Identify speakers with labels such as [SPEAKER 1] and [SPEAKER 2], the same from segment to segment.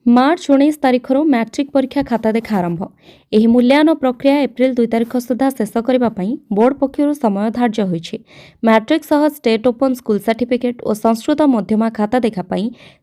[SPEAKER 1] मार्च 19 तारिखर matric परीक्षा खाता देखा आरंभ। एही मूल्यांकन प्रक्रिया एप्रिल 2 तारिख सुधा शेष करने बोर्ड पक्षर समय धार्य होईछि। मैट्रिक सह स्टेट ओपन स्कूल सर्टिफिकेट और संस्कृत मध्यमा खाता देखा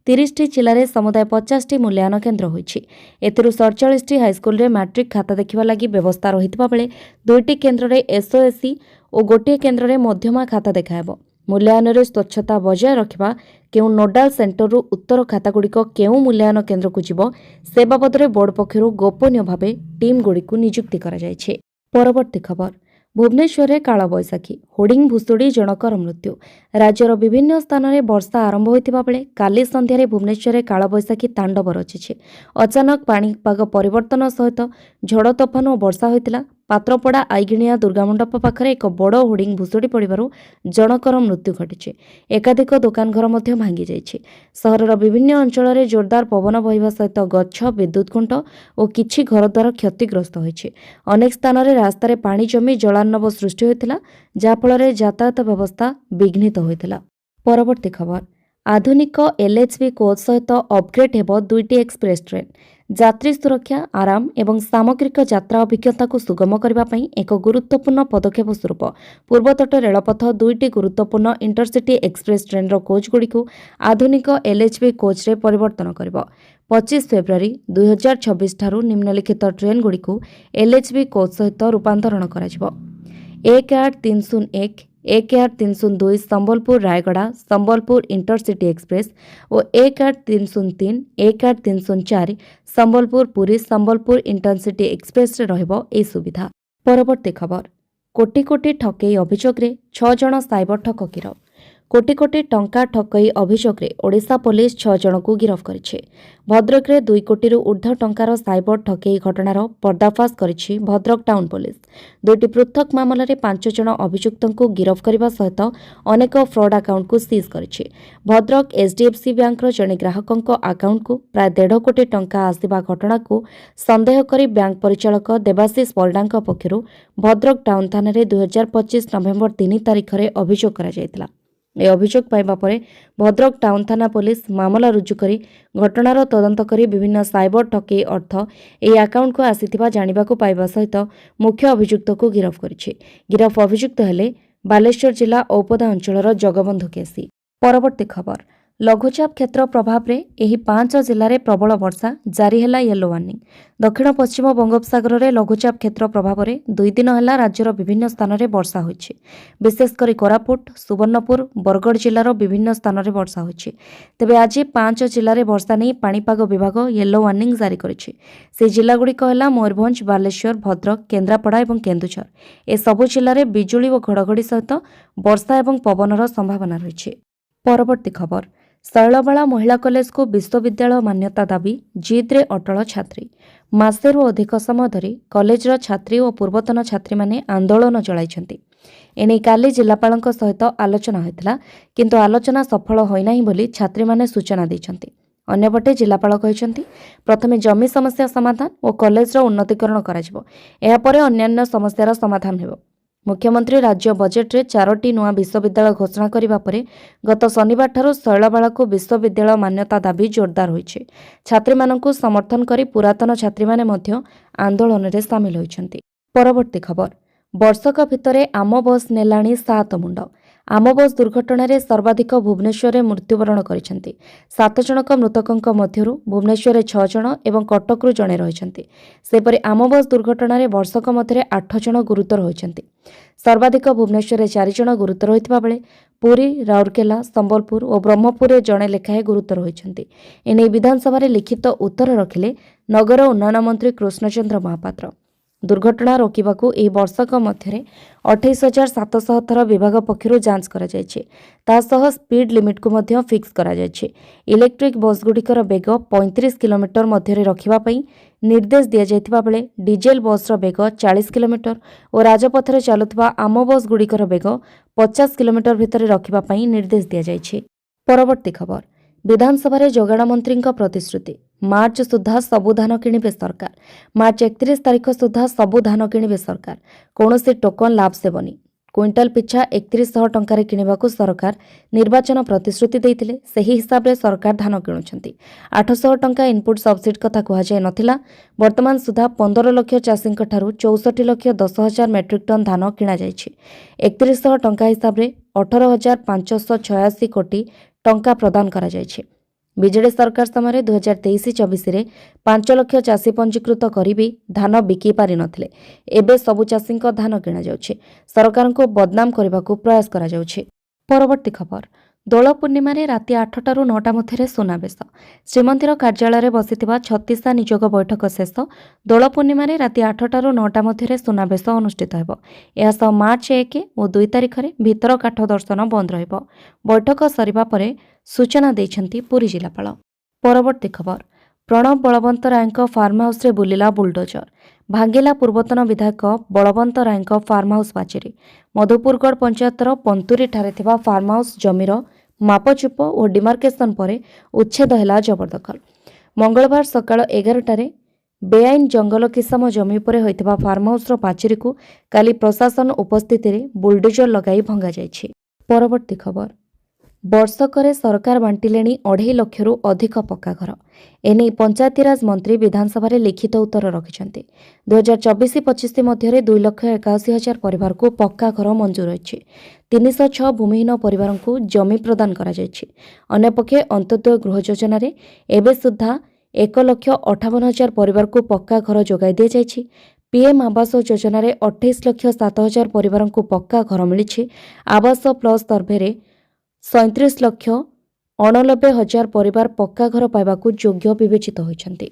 [SPEAKER 1] 30 जिले में समुदाय 50 मूल्यांकन केन्द्र होईछि। एथिरु 47 हाईस्कल में मैट्रिक खाता देखा लगी व्यवस्था रहितबा बेले 2टी केन्द्र में एसओएससी और गोटे केन्द्र में मध्यमा खाता देखाहेब। मूल्यांकन स्वच्छता बजाय रखा केउ नोडाल सेंटर उत्तर खातागुड़िक केउ मूल्यांकन केन्द्र को जीव से बाबद बोर्ड पक्षर गोपनीय भाव टीम गुड़िक नियुक्ति करा जायछे। परवर्ती खबर भुवनेश्वर में कालबैशाखी होर्डिंग भुशुड़ी जनकर मृत्यु। राज्यर विभिन्न स्थान में वर्षा आरंभ होता बेले काली संध्यारे भुवनेश्वर में कालबैशाखी तांडव रचिছে। अचानक पाणीपाग परिवर्तन सहित झड़ तोफान और वर्षा होता। पात्रपड़ा आईगिणिया दुर्गामंडप पाखरे एक बड़ होर्डिंग भुशुड़ी पड़ू जनकर मृत्यु घटी। एकाधिक दोकान घर भांगी जाइए। सहरर विभिन्न अंचल में जोरदार पवन बहिबा सहित गछ विद्युत खुंट और किछि घरद्वार क्षतिग्रस्त होइछि। अनेक स्थान में रास्तार पानी जमी जलार्णव सृष्टि होता जहाँफल यातायात व्यवस्था विघ्नित होता। परवर्ती खबर आधुनिक एलएचबी कोच सहित अपग्रेड हेब 2टी एक्सप्रेस ट्रेन। यात्री सुरक्षा आराम एवं सामग्रिक यात्रा अभिज्ञता को सुगम करने एक गुरुत्वपूर्ण पदक्षेप स्वरूप पूर्वतट रेलपथ 2टी गुरुत्वपूर्ण इंटरसिटी एक्सप्रेस ट्रेन कोच गुड़ी आधुनिक एलएचबी कोच रे परिवर्तन कर 25 फेब्रुआरी 2026 ठारू निम्नलिखित ट्रेन गुड़ी एलएचबी कोच सहित रूपांतरण कर 18301 18302 संबलपुर रायगड़ा संबलपुर इंटरसिटी एक्सप्रेस और 18303 18304 संबलपुर पुरी संबलपुर इंटरसिटी एक्सप्रेस रे रहिबो ए सुविधा। परवर्ती खबर कोटी कोटी ठकेई अभियोग रे 6 जण साइबर ठक गिरफ। कोटी कोटी टंका ठकई अभियोग रे ओडिशा पुलिस 6 जन को गिरफ करिछि। भद्रक रे 2 कोटी ऊर्ध्व टंकार साइबर ठकेई घटनार पर्दाफाश करिछि भद्रक टाउन पुलिस। 2टी पृथक मामला रे 5 जन अभियुक्तों को गिरफ करने सहित अनेक फ्रॉड अकाउंट को सीज करिछि। भद्रक एचडीएफसी बैंक जड़े ग्राहकों अकाउंट को प्राय 1.5 कोटी टंका आसिबा घटना को संदेह करी बैंक परिचालक देवाशीष परिडा पक्षर भद्रक टाउन थाना 2025 नवेम्बर 3 तारिख में अभियोग करा जायतिला। ए अभियोग पाइबा परे भद्रक टाउन थाना पुलिस मामला रुजु करी घटनार तदंत करी विभिन्न साइबर ठकेई अर्थ ए अकाउंट को आसीथिबा जानिबाकू पाइबा सहित मुख्य अभियुक्त को गिरफ करिछि। गिरफ अभियुक्त हेले बालेश्वर जिला औपदा अंचलर जगबंधु केसी। परवर्ती खबर लघुचाप क्षेत्र प्रभाव रे एही 5 जिले में प्रबल वर्षा जारी है येलो वार्निंग। दक्षिण पश्चिम बंगोपसागर में लघुचाप क्षेत्र प्रभाव में 2 दिन है राज्यर विभिन्न स्थान में वर्षा होइछि। विशेषकर कोरापुट सुवर्णपुर बरगढ़ जिलार विभिन्न स्थान में वर्षा होइछि। तेबे आज 5 जिले में वर्षा नहीं पाणीपाग विभाग येलो वार्निंग जारी करिछि। से जिलागुड़िक है मयूरभंज बालेश्वर भद्रक केन्द्रापड़ा और केन्दुझर। ए सबु जिले में बिजुली और घड़घड़ी सहित वर्षा और पवनर संभावना रही। परवर्ती खबर शैलबाला महिला कॉलेज को विश्वविद्यालय मान्यता दाबी जिद्रे अटल छात्री। मासेरु अधिक समय धरी कॉलेजर छात्री और पूर्वतन छात्री माने आंदोलन चलाइछन्ति। एने काली जिलापालଙ୍କ सहित आलोचना होइतला किंतु आलोचना सफल होइनाही बोली छात्री माने सूचना दैछन्ति। अन्यपटे जिलापाल कहिछन्ति प्रथमे जमी समस्या समाधान और कॉलेजर उन्नतीकरण कराजिबो, एहा परे अन्यान्य समस्यार समाधान हेबो। मुख्यमंत्री राज्य बजेट रे 4टी नुआ विश्वविद्यालय घोषणा करिबा परे गत शनिवार ठारू शैलबाला को विश्वविद्यालय मान्यता दाबी जोरदार होइछे। छात्री मानकु समर्थन करी पुरातन छात्री माने मध्य आंदोलन रे शामिल होइछन्ति। परवर्ती खबर वर्षक भितरे आम बस नेलाणी 7 मुंड। आम बस दुर्घटना रे सर्वाधिक भुवनेश्वर में मृत्युवरण करिसेंति। 7 जनक मृतकों मध्यरु भुवनेश्वर 6 जन एवं कटकरु जणे रहिसेंति। सेपरि आम बस दुर्घटना रे वर्षक मध्य 8 जन गुरुतर होइसेंति। सर्वाधिक भुवनेश्वर 4 जन गुरुतर होइतबा बेले पुरी राउरकेला संबलपुर और ब्रह्मपुर जणे लेखाए गुरुतर होइसेंति। एने विधानसभा रे लिखित उत्तर रखिले नगर उन्नयन मंत्री कृष्णचंद्र महापात्र। दुर्घटना रोकवाकू एही वर्षक मध्य 28,700 थर विभाग पक्षर जांच करा जायछि। तासह स्पीड लिमिट को मध्य फिक्स करा जायछि। इलेक्ट्रिक बस गुड़िकर बेग 35 किलोमीटर मध्य रखिबा पई निर्देश दिया जायतिबा बेले डीजेल बस रो बेग 40 किलोमीटर और राजपथ रे चलुतबा आम बस गुड़िकर बेग 50 किलोमीटर भितर रखिबा पई निर्देश दिया जायछि। परवर्ती खबर विधानसभा रे जोगाण मंत्री प्रतिश्रुति मार्च सुधा सबु धान किणिबे सरकार। मार्च 31 तारिख सुधा सबु धान किणिबे सरकार। कौनसी टोकन लाभ सेबनी। क्विंटाल पिछा 3100 टंकार किणवाक सरकार निर्वाचन प्रतिश्रुति देइथिले। सही हिसाब रे सरकार धान किणुछंती। 800 टंका इनपुट सब्सिडी कथा कुहाଯାय नथिला। वर्तमान सुधा 15 लाख चाषींक ठारू 64 लाख 10 हजार मेट्रिक टन धान किणा जायछि। 3100 टंका हिसाब रे 18,586 कोटी टंका प्रदान करा जायछि। विजेडी सरकार समय 2023-24 रे 5 लाख चाषी पंजीकृत करी भी धान बिकी पारि नथिले। एबे सबु चाषींक धान किणा जाउछि। सरकार को बदनाम करने को प्रयास करा जाउछि। परवर्ती खबर दोल पूर्णिमा राति 8 ରୁ 9 मध्य सुनावेश। श्रीमंदिर कार्यालय बसिथिबा 36 निजोग बैठक शेष। दोल पूर्णिमा राति 8 ରୁ 9 मध्य सुनावेश अनुष्ठित हेब। एहासह मार्च 1 और 2 तारिख में भीतर काठ दर्शन बंद रहिब। बैठक सरिबा परे सूचना दैछंती पुरी जिलापाल। परवर्ती खबर प्रणव बलवंत रायଙ୍କ फार्म हाउस रे बुलिला बुलडोजर। भांगिला पूर्वतन विधायक बलवंत रायଙ୍କ फार्म हाउस पाचेरी। मधुपुरगढ़ पंचायतर पंतुरी ठारे थिबा फार्म हाउस जमीर मापचुप और डिमार्केशन परे उच्छेद हैला जबरदखल। मंगलवार सकाळ 11टारे बेआईन जंगल किसम जमी पर होइथिबा फार्म हाउस रो पाचेरी को काली प्रशासन उपस्थिति रे बुलडोजर लगाई भंगा जायछि। परवर्ती खबर वर्षकरे सरकार बांटिलेणी 2.5 लाख अधिक पक्का घर। एने पंचायतीराज मंत्री विधानसभा लिखित उत्तर रखिछन्ते। 2024-25 मध्य 2,81,000 परिवार को पक्का घर मंजूर होइछि। 306 भूमिहीन परिवार को जमी प्रदान करा जायछि। अन्यपक्षे अंत्योदय गृह योजना रे एबे सुद्धा 1,58,000 परिवार को पक्का घर जोगाई दिया जायछि। पीएम आवास योजना रे 28,07,000 परिवार को पक्का घर मिलिछि। आवास प्लस सर्वे रे 37,89,000 परिवार पक्का घर पाइबाकू योग्य विवेचित होइछन्ति।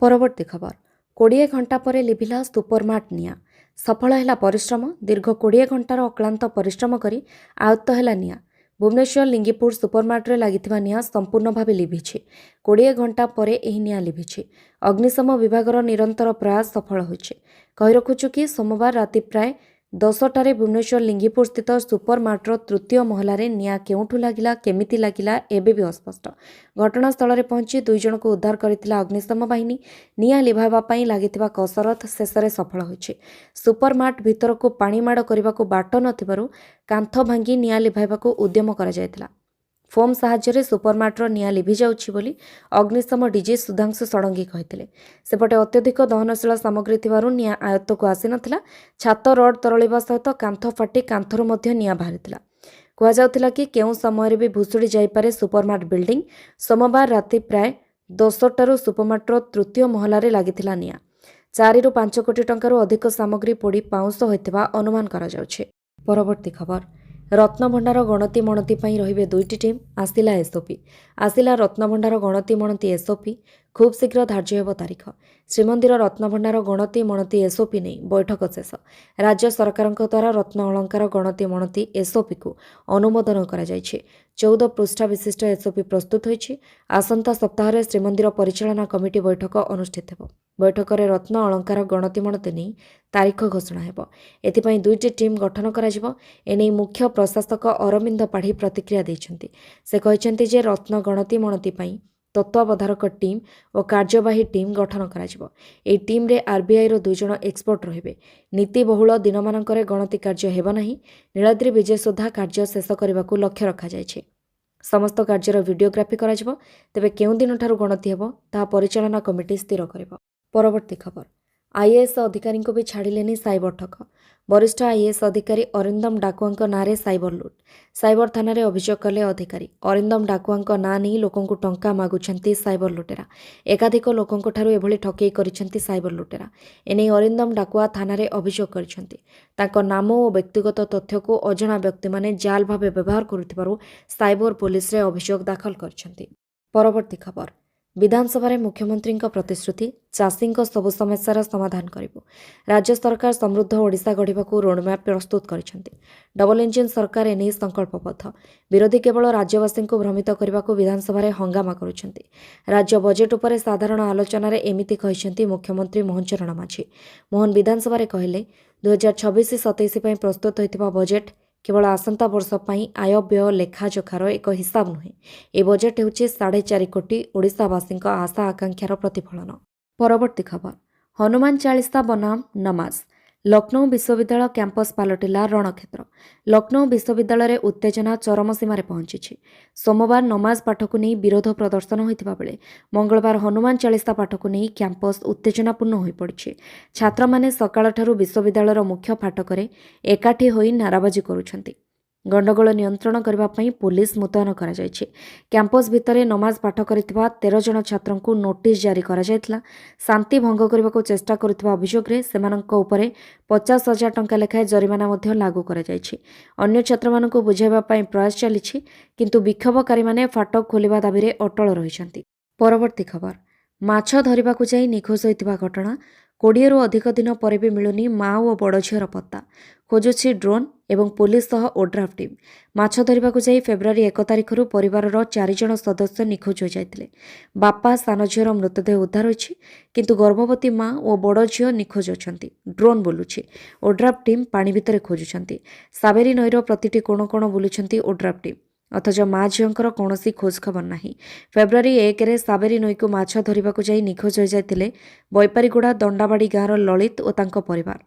[SPEAKER 1] परवर्ती खबर 20 घंटा पर लिभिला सुपरमार्ट निया। सफल हैला परिश्रम। दीर्घ 20 घंटार अक्लांत परिश्रम करी आयत्त हैला निया। भुवनेश्वर लिंगीपुर सुपरमार्ट रे लागिथिबा निया संपूर्ण भावे लिभिछि। 20 घंटा परे एही निया लिभिछि। अग्निशम विभागर निरंतर प्रयास सफल होइछि। कहि रखुछु कि सोमवार राति प्राय 10टारे भुवनेश्वर लिंगीपुर स्थित सुपरमार्टर तृतीय महलार निया केउठू लागिला केमिति लागिला एबे भी अस्पष्ट। घटनास्थल पहुंची 2 जन को उद्धार करथिला अग्निशम बाहिनी। निया लिभाइबा पई लागिथिबा कसरत शेषरे सफल होइछि। सुपरमार्ट भितर को पानी माड़ करबाकू बाट नथिबारु कांथ भांगी निया लिभाइबाकू उद्यम करा जायतिला। फोम साहाय्य सुपरमार्टर निया लिभि जाउछि बोली अग्निशम डीजी सुधांशु षडंगी कहिथिले। सेपटे अत्यधिक दहनशील सामग्री थिबारु निया आयत्त को आसी नथिला। छात रड तरळिबा सहित कांथ फाटी कांथरु मध्ये निया बाहरिथिला। कुहा जाउथिला कि केउ समय भी भुसुड़ी जाई पारे सुपरमार्ट बिल्डिंग। सोमवार राति प्राय 10टारु सुपरमार्टर तृतीय महलारे लागिथिला निया। 4 ରୁ 5 कोटी टंकारु अधिक सामग्री पोड़ी पाउंस होइथिबा अनुमान करा जाउछि। परवर्ती खबर रत्नभंडार गणति मणति पई रहिबे 2टी टीम। आसिला एसओपी। आसिला रत्नभंडार गणति मणति एसओपी। खूब शीघ्र धार्य हेब तारीख। श्रीमंदिर रत्नभंडार गणति मणति एसओपी नहीं बैठक शेष। राज्य सरकार द्वारा रत्न अलंकार गणति मणति एसओपी को अनुमोदन करा जायछि। 14 पृष्ठा विशिष्ट एसओपी प्रस्तुत होइछि। आसंता सप्ताह श्रीमंदिर परिचालना कमिटी बैठक अनुष्ठित हेब। बैठक में रत्न अलंकार गणति मणति नहीं तारीख घोषणा हेब। एथिपई 2टी टीम गठन करा जिवो। एने मुख्य प्रशासक अरविंद पाढ़ी प्रतिक्रिया दैछन्ति। से कहिसन्ति जे रत्न गणति मणति पई तत्वावधारक टीम और कार्यवाही टीम गठन करा जिवो। एई टीम रे आरबीआई रो 2 जण एक्सपर्ट रहिबे। नीति बहुल दिन मानकरे गणति कार्य हेब नाही। नीलाद्री विजय सुधा कार्य शेष करबाकू लक्ष्य रखा जायछि। समस्त कार्यर वीडियोग्राफी करा जिवो। तेबे केउ दिन ठारू गणति हेब ता परिचालना कमिटी स्थिर करिवो। परवर्ती खबर आईएएस अधिकारी को भी छाड़िलेनी साइबर ठक। वरिष्ठ आईएएस अधिकारी अरिंदम डाकुआ नारे साइबर लुट। साइबर थाना रे अभियोग कले अधिकारी। अरिंदम डाकुआ ना नहीं लोकंकु टंका मागुछंती साइबर लुटेरा। एकाधिक लोकंकु ठारू एभली ठकेई करिसंती साइबर लुटेरा। एने अरिंदम डाकुआ थाना रे अभियोग करिसंती। ताको नाम और व्यक्तिगत तथ्य को अजणा व्यक्ति माने जाल भावे व्यवहार करुथिबारु साइबर पुलिस रे अभियोग दाखल करिसंती। परवर्ती खबर विधानसभा मुख्यमंत्री प्रतिश्रुति चाषी सबु समस्यार समाधान करिबो। राज्य सरकार समृद्ध ओडिशा गढ़िबाकू रोडमैप प्रस्तुत करिसेंति। डबल इंजिन सरकार एने संकल्पबद्ध। विरोधी केवल राज्यवासी को भ्रमित करने विधानसभा हंगामा करुछंती। राज्य बजेट उपरे साधारण आलोचन एमिति कहिसेंति मुख्यमंत्री मोहन चरण माझी। मोहन विधानसभा कहले 2026-27 प्रस्तुत होइतिबा बजेट केवल आसंता वर्ष पई आय व्यय लेखाजोखार एक हिसाब नुहे। ए बजेट हेउछि 4.5 कोटी ओडिशावासी आशा आकांक्षार प्रतिफलन। परवर्ती खबर हनुमान चालीसा बनाम नमाज ଲକ୍ଷ୍ନୌ ବିଶ୍ୱବିଦ୍ୟାଳୟ କ୍ୟାମ୍ପସ୍ ପାଲଟିଲା ରଣକ୍ଷେତ୍ର। ଲକ୍ଷ୍ନୌ ବିଶ୍ୱବିଦ୍ୟାଳୟରେ ଉତ୍ତେଜନା ଚରମ ସୀମାରେ ପହଞ୍ଚିଛି। ସୋମବାର ନମାଜ ପାଠକୁ ନେଇ ବିରୋଧ ପ୍ରଦର୍ଶନ ହୋଇଥିବା ବେଳେ ମଙ୍ଗଳବାର ହନୁମାନ ଚାଳିଶା ପାଠକୁ ନେଇ କ୍ୟାମ୍ପସ୍ ଉତ୍ତେଜନାପୂର୍ଣ୍ଣ ହୋଇପଡ଼ିଛି। ଛାତ୍ରମାନେ ସକାଳଠାରୁ ବିଶ୍ୱବିଦ୍ୟାଳୟର ମୁଖ୍ୟ ଫାଟକରେ ଏକାଠି ହୋଇ ନାରାବାଜି କରୁଛନ୍ତି। ଗଣ୍ଡଗୋଳ ନିୟନ୍ତ୍ରଣ କରିବା ପାଇଁ ପୋଲିସ ମୁତୟନ କରାଯାଇଛି। କ୍ୟାମ୍ପସ୍ ଭିତରେ ନମାଜ ପାଠ କରିଥିବା 13 ଜଣ ଛାତ୍ରଙ୍କୁ ନୋଟିସ୍ ଜାରି କରାଯାଇଥିଲା। ଶାନ୍ତି ଭଙ୍ଗ କରିବାକୁ ଚେଷ୍ଟା କରୁଥିବା ଅଭିଯୋଗରେ ସେମାନଙ୍କ ଉପରେ 50,000 ଟଙ୍କା ଲେଖାଏଁ ଜରିମାନା ମଧ୍ୟ ଲାଗୁ କରାଯାଇଛି। ଅନ୍ୟ ଛାତ୍ରମାନଙ୍କୁ ବୁଝାଇବା ପାଇଁ ପ୍ରୟାସ ଚାଲିଛି, କିନ୍ତୁ ବିକ୍ଷୋଭକାରୀମାନେ ଫାଟକ ଖୋଲିବା ଦାବିରେ ଅଟଳ ରହିଛନ୍ତି। ପରବର୍ତ୍ତୀ ଖବର, ମାଛ ଧରିବାକୁ ଯାଇ ନିଖୋଜ ହୋଇଥିବା ଘଟଣା। 20ରୁ ଅଧିକ ଦିନ ପରେ ବି ମିଳୁନି ମା' ଓ ବଡ଼ ଝିଅର ପତ୍ତା। ଖୋଜୁଛି ଡ୍ରୋନ୍ ଏବଂ ପୋଲିସ ସହ ଓଡ୍ରାଫ୍ ଟିମ୍। ମାଛ ଧରିବାକୁ ଯାଇ ଫେବୃଆରୀ 1 ତାରିଖରୁ ପରିବାରର 4 ଜଣ ସଦସ୍ୟ ନିଖୋଜ ହୋଇଯାଇଥିଲେ। ବାପା, ସାନ ଝିଅର ମୃତଦେହ ଉଦ୍ଧାର ହୋଇଛି, କିନ୍ତୁ ଗର୍ଭବତୀ ମା' ଓ ବଡ଼ ଝିଅ ନିଖୋଜ ଅଛନ୍ତି। ଡ୍ରୋନ୍ ବୁଲୁଛି। ଓଡ୍ରାଫ୍ ଟିମ୍ ପାଣି ଭିତରେ ଖୋଜୁଛନ୍ତି। ସାବେରୀ ନଈର ପ୍ରତିଟି କୋଣ କୋଣ ବୁଲୁଛନ୍ତି ଓଡ୍ରାଫ୍ ଟିମ୍, ଅଥଚ ମା' ଝିଅଙ୍କର କୌଣସି ଖୋଜ ଖବର ନାହିଁ। ଫେବୃଆରୀ 1ରେ ସାବେରୀ ନଈକୁ ମାଛ ଧରିବାକୁ ଯାଇ ନିଖୋଜ ହୋଇଯାଇଥିଲେ ବୈପାରିଗୁଡ଼ା ଦଣ୍ଡାବାଡ଼ି ଗାଁର ଲଳିତ ଓ ତାଙ୍କ ପରିବାର।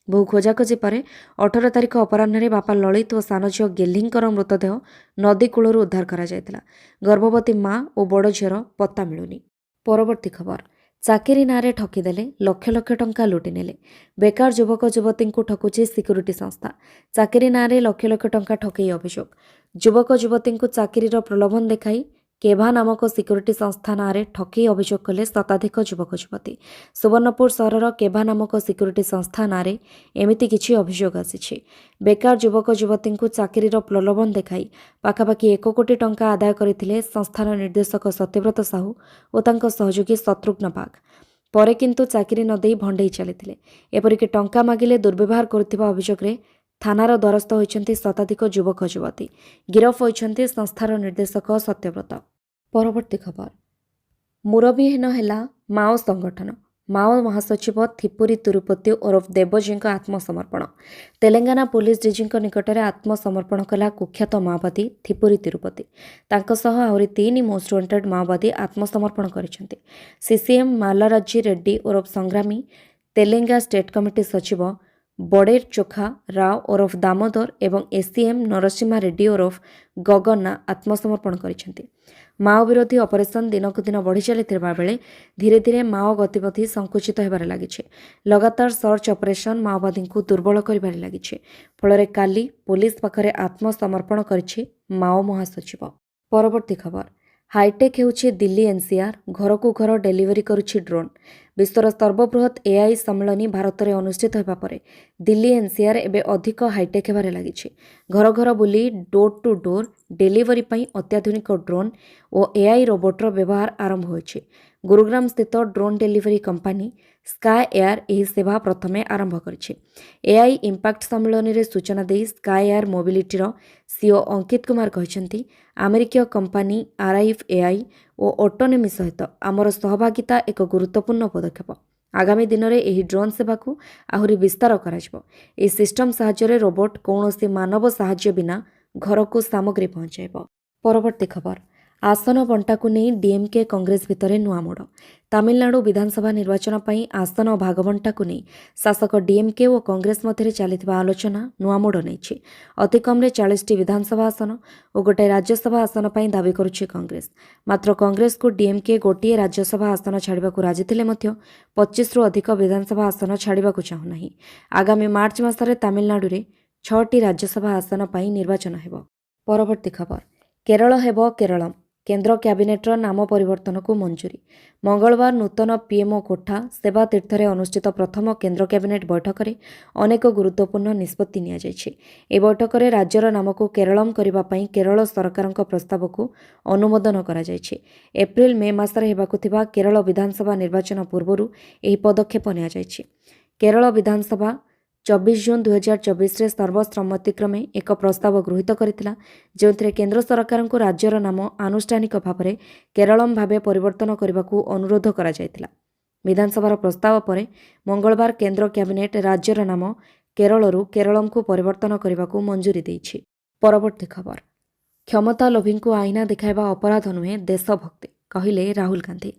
[SPEAKER 1] ବହୁ ଖୋଜାଖୋଜି ପରେ 18 ତାରିଖ ଅପରାହ୍ନରେ ବାପା ଲଳିତ ଓ ସାନ ଝିଅ ଗେହ୍ଲିଙ୍କର ମୃତଦେହ ନଦୀ କୂଳରୁ ଉଦ୍ଧାର କରାଯାଇଥିଲା। ଗର୍ଭବତୀ ମା' ଓ ବଡ଼ ଝିଅର ପତ୍ତା ମିଳୁନି। ପରବର୍ତ୍ତୀ ଖବର, ଚାକିରି ନାଁରେ ଠକିଦେଲେ, ଲକ୍ଷ ଲକ୍ଷ ଟଙ୍କା ଲୁଟି ନେଲେ। ବେକାର ଯୁବକ ଯୁବତୀଙ୍କୁ ଠକୁଛି ସିକ୍ୟୁରିଟି ସଂସ୍ଥା। ଚାକିରି ନାଁରେ ଲକ୍ଷ ଲକ୍ଷ ଟଙ୍କା ଠକେଇ ଅଭିଯୋଗ। ଯୁବକ ଯୁବତୀଙ୍କୁ ଚାକିରିର ପ୍ରଲୋଭନ ଦେଖାଇ କେଭା ନାମକ ସିକ୍ୟୁରିଟି ସଂସ୍ଥା ନାଁରେ ଠକେଇ ଅଭିଯୋଗ କଲେ ଶତାଧିକ ଯୁବକ ଯୁବତୀ। ସୁବର୍ଣ୍ଣପୁର ସହରର କେଭା ନାମକ ସିକ୍ୟୁରିଟି ସଂସ୍ଥା ନାଁରେ ଏମିତି କିଛି ଅଭିଯୋଗ ଆସିଛି। ବେକାର ଯୁବକ ଯୁବତୀଙ୍କୁ ଚାକିରିର ପ୍ରଲୋଭନ ଦେଖାଇ ପାଖାପାଖି 1 କୋଟି ଟଙ୍କା ଆଦାୟ କରିଥିଲେ ସଂସ୍ଥାର ନିର୍ଦ୍ଦେଶକ ସତ୍ୟବ୍ରତ ସାହୁ ଓ ତାଙ୍କ ସହଯୋଗୀ ଶତ୍ରୁଘ୍ନ ବାଗ। ପରେ କିନ୍ତୁ ଚାକିରି ନ ଦେଇ ଭଣ୍ଡେଇ ଚାଲିଥିଲେ। ଏପରିକି ଟଙ୍କା ମାଗିଲେ ଦୁର୍ବ୍ୟବହାର କରୁଥିବା ଅଭିଯୋଗରେ ଥାନାର ଦ୍ୱାରସ୍ଥ ହୋଇଛନ୍ତି ଶତାଧିକ ଯୁବକ ଯୁବତୀ। ଗିରଫ ହୋଇଛନ୍ତି ସଂସ୍ଥାର ନିର୍ଦ୍ଦେଶକ ସତ୍ୟବ୍ରତ। ପରବର୍ତ୍ତୀ ଖବର, ମୁରବୀହୀନ ହେଲା ମାଓ ସଂଗଠନ। ମାଓ ମହାସଚିବ ଥିପୁରୀ ତିରୁପତି ଓରଫ ଦେବଜୀଙ୍କ ଆତ୍ମସମର୍ପଣ। ତେଲେଙ୍ଗାନା ପୋଲିସ ଡିଜିଙ୍କ ନିକଟରେ ଆତ୍ମସମର୍ପଣ କଲା କୁଖ୍ୟାତ ମାଓବାଦୀ ଥିପୁରୀ ତିରୁପତି। ତାଙ୍କ ସହ ଆହୁରି 3 ମୋଷ୍ଟ ୱାଣ୍ଟେଡ୍ ମାଓବାଦୀ ଆତ୍ମସମର୍ପଣ କରିଛନ୍ତି। ସିସିଏମ୍ ମାଲାରାଜ୍ଜୀ ରେଡ୍ଡି ଓରଫ ସଂଗ୍ରାମୀ, ତେଲେଙ୍ଗା ଷ୍ଟେଟ୍ କମିଟି ସଚିବ ବଡ଼େର ଚୋଖା ରାଓ ଓରଫ ଦାମୋଦର ଏବଂ ଏସିଏମ୍ ନରସିମ୍ହା ରେଡ୍ଡି ଓରଫ ଗଗନା ଆତ୍ମସମର୍ପଣ କରିଛନ୍ତି। ମାଓ ବିରୋଧୀ ଅପରେସନ ଦିନକୁ ଦିନ ବଢ଼ି ଚାଲିଥିବା ବେଳେ ଧୀରେ ଧୀରେ ମାଓ ଗତିବିଧି ସଙ୍କୁଚିତ ହେବାରେ ଲାଗିଛି। ଲଗାତାର ସର୍ଚ୍ଚ ଅପରେସନ ମାଓବାଦୀଙ୍କୁ ଦୁର୍ବଳ କରିବାରେ ଲାଗିଛି। ଫଳରେ କାଲି ପୋଲିସ ପାଖରେ ଆତ୍ମସମର୍ପଣ କରିଛି ମାଓ ମହାସଚିବ। ପରବର୍ତ୍ତୀ ଖବର, ହାଇଟେକ୍ ହେଉଛି ଦିଲ୍ଲୀ ଏନ୍ସିଆର, ଘରକୁ ଘର ଡେଲିଭରି କରୁଛି ଡ୍ରୋନ୍। ବିଶ୍ୱର ସର୍ବବୃହତ ଏଆଇ ସମ୍ମିଳନୀ ଭାରତରେ ଅନୁଷ୍ଠିତ ହେବା ପରେ ଦିଲ୍ଲୀ ଏନ୍ସିଆର ଏବେ ଅଧିକ ହାଇଟେକ୍ ହେବାରେ ଲାଗିଛି। ଘର ଘର ବୁଲି ଡୋର୍ ଟୁ ଡୋର୍ ଡେଲିଭରି ପାଇଁ ଅତ୍ୟାଧୁନିକ ଡ୍ରୋନ୍ ଓ ଏଆଇ ରୋବୋଟ୍ର ବ୍ୟବହାର ଆରମ୍ଭ ହୋଇଛି। ଗୁରୁଗ୍ରାମ ସ୍ଥିତ drone delivery company sky air ଏହି ସେବା ପ୍ରଥମେ ଆରମ୍ଭ କରିଛି। ଏଆଇ ଇମ୍ପାକ୍ଟ ସମ୍ମିଳନୀରେ ସୂଚନା ଦେଇ ସ୍କାଏ ଏୟାର ମୋବିଲିଟିର ସିଓ ଅଙ୍କିତ କୁମାର କହିଛନ୍ତି, ଆମେରିକୀୟ କମ୍ପାନୀ ଆରାଇଭ୍ ଏଆଇ ଓ ଅଟୋନୋମି ସହିତ ଆମର ସହଭାଗିତା ଏକ ଗୁରୁତ୍ୱପୂର୍ଣ୍ଣ ପଦକ୍ଷେପ। ଆଗାମୀ ଦିନରେ ଏହି ଡ୍ରୋନ୍ ସେବାକୁ ଆହୁରି ବିସ୍ତାର କରାଯିବ। ଏହି ସିଷ୍ଟମ୍ ସାହାଯ୍ୟରେ ରୋବୋଟ୍ କୌଣସି ମାନବ ସାହାଯ୍ୟ ବିନା ଘରକୁ ସାମଗ୍ରୀ ପହଞ୍ଚାଇବ। ପରବର୍ତ୍ତୀ ଖବର, ଆସନ ବଣ୍ଟାକୁ ନେଇ ଡିଏମ୍କେ କଂଗ୍ରେସ ଭିତରେ ନୂଆ ମୋଡ଼। ତାମିଲନାଡୁ ବିଧାନସଭା ନିର୍ବାଚନ ପାଇଁ ଆସନ ଭାଗବଣ୍ଟାକୁ ନେଇ ଶାସକ ଡିଏମ୍କେ ଓ କଂଗ୍ରେସ ମଧ୍ୟରେ ଚାଲିଥିବା ଆଲୋଚନା ନୂଆ ମୋଡ଼ ନେଇଛି। ଅତିକମ୍ରେ 40ଟି ବିଧାନସଭା ଆସନ ଓ ଗୋଟାଏ ରାଜ୍ୟସଭା ଆସନ ପାଇଁ ଦାବି କରୁଛି କଂଗ୍ରେସ। ମାତ୍ର କଂଗ୍ରେସକୁ ଡିଏମ୍କେ ଗୋଟିଏ ରାଜ୍ୟସଭା ଆସନ ଛାଡ଼ିବାକୁ ରାଜି ଥିଲେ ମଧ୍ୟ 25ରୁ ଅଧିକ ବିଧାନସଭା ଆସନ ଛାଡ଼ିବାକୁ ଚାହୁଁନାହିଁ। ଆଗାମୀ ମାର୍ଚ୍ଚ ମାସରେ ତାମିଲନାଡୁରେ 6ଟି ରାଜ୍ୟସଭା ଆସନ ପାଇଁ ନିର୍ବାଚନ ହେବ। ପରବର୍ତ୍ତୀ ଖବର, କେରଳ ହେବ କେରଳମ୍। କେନ୍ଦ୍ର କ୍ୟାବିନେଟ୍ର ନାମ ପରିବର୍ତ୍ତନକୁ ମଞ୍ଜୁରୀ। ମଙ୍ଗଳବାର ନୂତନ ପିଏମ୍ଓ କୋଠା ସେବା ତୀର୍ଥରେ ଅନୁଷ୍ଠିତ ପ୍ରଥମ କେନ୍ଦ୍ର କ୍ୟାବିନେଟ୍ ବୈଠକରେ ଅନେକ ଗୁରୁତ୍ୱପୂର୍ଣ୍ଣ ନିଷ୍ପତ୍ତି ନିଆଯାଇଛି। ଏହି ବୈଠକରେ ରାଜ୍ୟର ନାମକୁ କେରଳମ୍ କରିବା ପାଇଁ କେରଳ ସରକାରଙ୍କ ପ୍ରସ୍ତାବକୁ ଅନୁମୋଦନ କରାଯାଇଛି। ଏପ୍ରିଲ-ମେ ମାସରେ ହେବାକୁ ଥିବା କେରଳ ବିଧାନସଭା ନିର୍ବାଚନ ପୂର୍ବରୁ ଏହି ପଦକ୍ଷେପ ନିଆଯାଇଛି। କେରଳ ବିଧାନସଭା 24 ଜୁନ୍ 2024ରେ ସର୍ବସମ୍ମତିକ୍ରମେ ଏକ ପ୍ରସ୍ତାବ ଗୃହୀତ କରିଥିଲା, ଯେଉଁଥିରେ କେନ୍ଦ୍ର ସରକାରଙ୍କୁ ରାଜ୍ୟର ନାମ ଆନୁଷ୍ଠାନିକ ଭାବରେ କେରଳମ୍ ଭାବେ ପରିବର୍ତ୍ତନ କରିବାକୁ ଅନୁରୋଧ କରାଯାଇଥିଲା। ବିଧାନସଭାର ପ୍ରସ୍ତାବ ପରେ ମଙ୍ଗଳବାର କେନ୍ଦ୍ର କ୍ୟାବିନେଟ୍ ରାଜ୍ୟର ନାମ କେରଳରୁ କେରଳମ୍କୁ ପରିବର୍ତ୍ତନ କରିବାକୁ ମଞ୍ଜୁରୀ ଦେଇଛି। ପରବର୍ତ୍ତୀ ଖବର, କ୍ଷମତା ଲୋଭୀଙ୍କୁ ଆଇନା ଦେଖାଇବା ଅପରାଧ ନୁହେଁ, ଦେଶଭକ୍ତି। କହିଲେ ରାହୁଲ ଗାନ୍ଧୀ।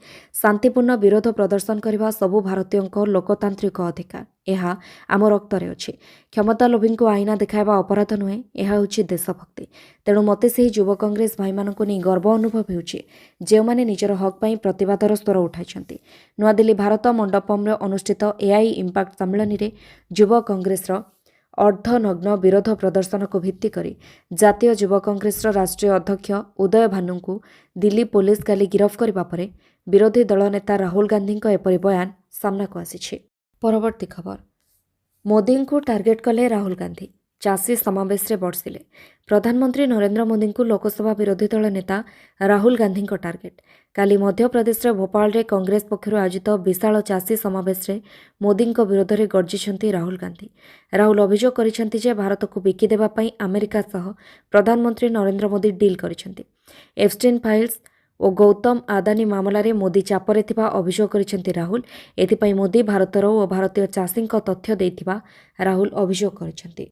[SPEAKER 1] ଶାନ୍ତିପୂର୍ଣ୍ଣ ବିରୋଧ ପ୍ରଦର୍ଶନ କରିବା ସବୁ ଭାରତୀୟଙ୍କ ଲୋକତାନ୍ତ୍ରିକ ଅଧିକାର। ଏହା ଆମ ରକ୍ତରେ ଅଛି। କ୍ଷମତା ଲୋଭୀଙ୍କୁ ଆଇନା ଦେଖାଇବା ଅପରାଧ ନୁହେଁ, ଏହା ହେଉଛି ଦେଶଭକ୍ତି। ତେଣୁ ମୋତେ ସେହି ଯୁବ କଂଗ୍ରେସ ଭାଇମାନଙ୍କୁ ନେଇ ଗର୍ବ ଅନୁଭବ ହେଉଛି, ଯେଉଁମାନେ ନିଜର ହକ୍ ପାଇଁ ପ୍ରତିବାଦର ସ୍ୱର ଉଠାଇଛନ୍ତି। ନୂଆଦିଲ୍ଲୀ ଭାରତ ମଣ୍ଡପମରେ ଅନୁଷ୍ଠିତ ଏଆଇ ଇମ୍ପାକ୍ଟ ସମ୍ମିଳନୀରେ ଯୁବ କଂଗ୍ରେସର ଅର୍ଦ୍ଧନଗ୍ନ ବିରୋଧ ପ୍ରଦର୍ଶନକୁ ଭିତ୍ତି କରି ଜାତୀୟ ଯୁବ କଂଗ୍ରେସର ରାଷ୍ଟ୍ରୀୟ ଅଧ୍ୟକ୍ଷ ଉଦୟ ଭାନୁଙ୍କୁ ଦିଲ୍ଲୀ ପୋଲିସ କାଲି ଗିରଫ କରିବା ପରେ ବିରୋଧୀ ଦଳ ନେତା ରାହୁଲ ଗାନ୍ଧୀଙ୍କ ଏପରି ବୟାନ ସାମ୍ନାକୁ ଆସିଛି। ପରବର୍ତ୍ତୀ ଖବର, ମୋଦିଙ୍କୁ ଟାର୍ଗେଟ କଲେ ରାହୁଲ ଗାନ୍ଧୀ, ଚାଷୀ ସମାବେଶରେ ବର୍ଷିଲେ। ପ୍ରଧାନମନ୍ତ୍ରୀ ନରେନ୍ଦ୍ର ମୋଦିଙ୍କୁ ଲୋକସଭା ବିରୋଧୀ ଦଳ ନେତା ରାହୁଲ ଗାନ୍ଧୀଙ୍କ ଟାର୍ଗେଟ। କାଲି ମଧ୍ୟପ୍ରଦେଶର ଭୋପାଳରେ କଂଗ୍ରେସ ପକ୍ଷରୁ ଆୟୋଜିତ ବିଶାଳ ଚାଷୀ ସମାବେଶରେ ମୋଦିଙ୍କ ବିରୋଧରେ ଗର୍ଜିଛନ୍ତି ରାହୁଲ ଗାନ୍ଧୀ। ରାହୁଲ ଅଭିଯୋଗ କରିଛନ୍ତି ଯେ ଭାରତକୁ ବିକିଦେବା ପାଇଁ ଆମେରିକା ସହ ପ୍ରଧାନମନ୍ତ୍ରୀ ନରେନ୍ଦ୍ର ମୋଦି ଡିଲ୍ କରିଛନ୍ତି। ଏଫଷ୍ଟିନ୍ ଫାଇଲ୍ସ ଓ ଗୌତମ ଆଦାନୀ ମାମଲାରେ ମୋଦି ଚାପରେ ଥିବା ଅଭିଯୋଗ କରିଛନ୍ତି ରାହୁଲ। ଏଥିପାଇଁ ମୋଦି ଭାରତର ଓ ଭାରତୀୟ ଚାଷୀଙ୍କ ତଥ୍ୟ ଦେଇଥିବା ରାହୁଲ ଅଭିଯୋଗ କରିଛନ୍ତି।